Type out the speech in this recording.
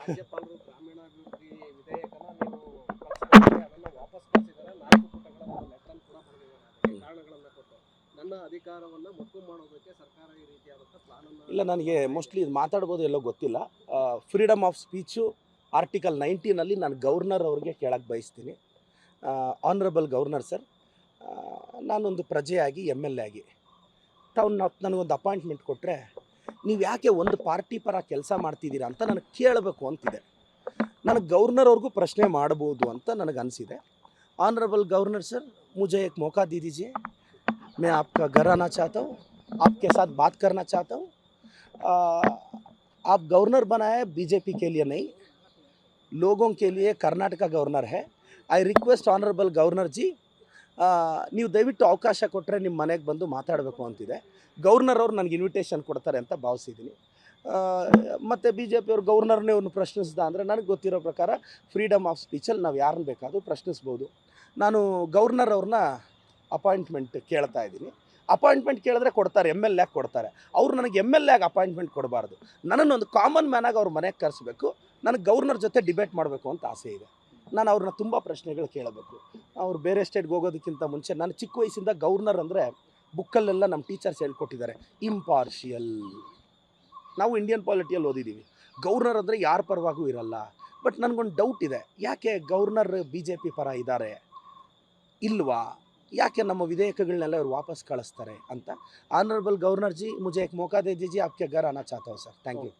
ರಾಜ್ಯಪಾಲರು ಗ್ರಾಮೀಣಾಭಿವೃದ್ಧಿ ವಿಧೇಯಕನ ನೀವು ಕಳಿಸ್ಕೊಟ್ಟಿದ್ರೆ ಅದನ್ನ ವಾಪಸ್ ಕಳಿಸಿದ್ದಾರೆ. 4 ಪುಟಗಳ ಒಂದು ಲೆಟರ್ ಕೂಡ ಬರೆದಿದ್ದಾರೆ. ಅದಕ್ಕೆ ಕಾರಣಗಳನ್ನ ಕೊಟ್ಟು ನನ್ನ ಅಧಿಕಾರವನ್ನ ಮೊಕ್ಕು ಮಾಡೋದಕ್ಕೆ ಸರ್ಕಾರ ಈ ರೀತಿಯಾದಂಥ ಪ್ಲಾನ್ ಅನ್ನು ಇಲ್ಲ, ನನಗೆ ಮೋಸ್ಟ್ಲಿ ಇದು ಮಾತಾಡ್ಬೋದು ಎಲ್ಲೋ ಗೊತ್ತಿಲ್ಲ. ಫ್ರೀಡಮ್ ಆಫ್ ಸ್ಪೀಚು ಆರ್ಟಿಕಲ್ 19 ನಾನು ಗವರ್ನರ್ ಅವ್ರಿಗೆ ಕೇಳಕ್ಕೆ ಬಯಸ್ತೀನಿ. ಆನರಬಲ್ ಗವರ್ನರ್ ಸರ್, ನಾನೊಂದು ಪ್ರಜೆಯಾಗಿ MLA ಆಗಿ ತಾವು ನನಗೊಂದು ಅಪಾಯಿಂಟ್ಮೆಂಟ್ ಕೊಟ್ಟರೆ ನೀವು ಯಾಕೆ ಒಂದು ಪಾರ್ಟಿ ಪರ ಕೆಲಸ ಮಾಡ್ತಿದ್ದೀರಾ ಅಂತ ನನಗೆ ಕೇಳಬೇಕು ಅಂತಿದೆ. ನನಗೆ ಗವರ್ನರ್ ಅವ್ರಿಗೂ ಪ್ರಶ್ನೆ ಮಾಡ್ಬೋದು ಅಂತ ನನಗೆ ಅನಿಸಿದೆ. ऑनरेबल गवर्नर सर, मुझे एक मौका दे दीजिए. मैं आपका घर आना चाहता हूँ, आपके साथ बात करना चाहता हूँ. आप गवर्नर बनाए बीजेपी के लिए नहीं, लोगों के लिए कर्नाटक गवर्नर है. आई रिक्वेस्ट ऑनरेबल गवर्नर जी, ನೀವು ದಯವಿಟ್ಟು ಅವಕಾಶ ಕೊಟ್ಟರೆ ನಿಮ್ಮ ಮನೆಗೆ ಬಂದು ಮಾತಾಡಬೇಕು ಅಂತಿದೆ. ಗವರ್ನರ್ ಅವ್ರು ನನಗೆ ಇನ್ವಿಟೇಷನ್ ಕೊಡ್ತಾರೆ ಅಂತ ಭಾವಿಸಿದ್ದೀನಿ. ಮತ್ತು BJP ಅವ್ರು ಗವರ್ನರ್ನೇ ಅವ್ರನ್ನ ಪ್ರಶ್ನಿಸ್ದ ಅಂದರೆ ನನಗೆ ಗೊತ್ತಿರೋ ಪ್ರಕಾರ ಫ್ರೀಡಮ್ ಆಫ್ ಸ್ಪೀಚಲ್ಲಿ ನಾವು ಯಾರನ್ನ ಬೇಕಾದರೂ ಪ್ರಶ್ನಿಸ್ಬೋದು. ನಾನು ಗವರ್ನರ್ ಅವ್ರನ್ನ ಅಪಾಯಿಂಟ್ಮೆಂಟ್ ಕೇಳ್ತಾ ಇದ್ದೀನಿ. ಅಪಾಯಿಂಟ್ಮೆಂಟ್ ಕೇಳಿದ್ರೆ ಕೊಡ್ತಾರೆ, MLA ಆಗಿ ಕೊಡ್ತಾರೆ. ಅವ್ರು ನನಗೆ MLA ಆಗಿ ಅಪಾಯಿಂಟ್ಮೆಂಟ್ ಕೊಡಬಾರ್ದು, ನನ್ನನ್ನೊಂದು ಕಾಮನ್ ಮ್ಯಾನಾಗಿ ಅವ್ರ ಮನೆಗೆ ಕರೆಸಬೇಕು. ನನಗೆ ಗವರ್ನರ್ ಜೊತೆ ಡಿಬೇಟ್ ಮಾಡಬೇಕು ಅಂತ ಆಸೆ ಇದೆ. ನಾನು ಅವ್ರನ್ನ ತುಂಬ ಪ್ರಶ್ನೆಗಳು ಕೇಳಬೇಕು. ಅವ್ರು ಬೇರೆ ಸ್ಟೇಟ್ಗೆ ಹೋಗೋದಕ್ಕಿಂತ ಮುಂಚೆ ನಾನು ಚಿಕ್ಕ ವಯಸ್ಸಿಂದ ಗವರ್ನರ್ ಅಂದರೆ ಬುಕ್ಕಲ್ಲೆಲ್ಲ ನಮ್ಮ ಟೀಚರ್ಸ್ ಹೇಳ್ಕೊಟ್ಟಿದ್ದಾರೆ, ಇಂಪಾರ್ಷಿಯಲ್. ನಾವು ಇಂಡಿಯನ್ ಪಾಲಿಟಿಯಲ್ಲಿ ಓದಿದ್ದೀವಿ, ಗವರ್ನರ್ ಅಂದರೆ ಯಾರ ಪರವಾಗೂ ಇರಲ್ಲ. ಬಟ್ ನನಗೊಂದು ಡೌಟ್ ಇದೆ, ಯಾಕೆ ಗವರ್ನರ್ BJP ಪರ ಇದ್ದಾರೆ ಇಲ್ವಾ, ಯಾಕೆ ನಮ್ಮ ವಿಧೇಯಕಗಳನ್ನೆಲ್ಲ ಇವ್ರು ವಾಪಸ್ ಕಳಿಸ್ತಾರೆ ಅಂತ. ಆನರಬಲ್ ಗವರ್ನರ್ ಜಿ, ಮುझे एक मौका दे दीजिए, आपके घर आना चाहता हूँ सर. Thank you.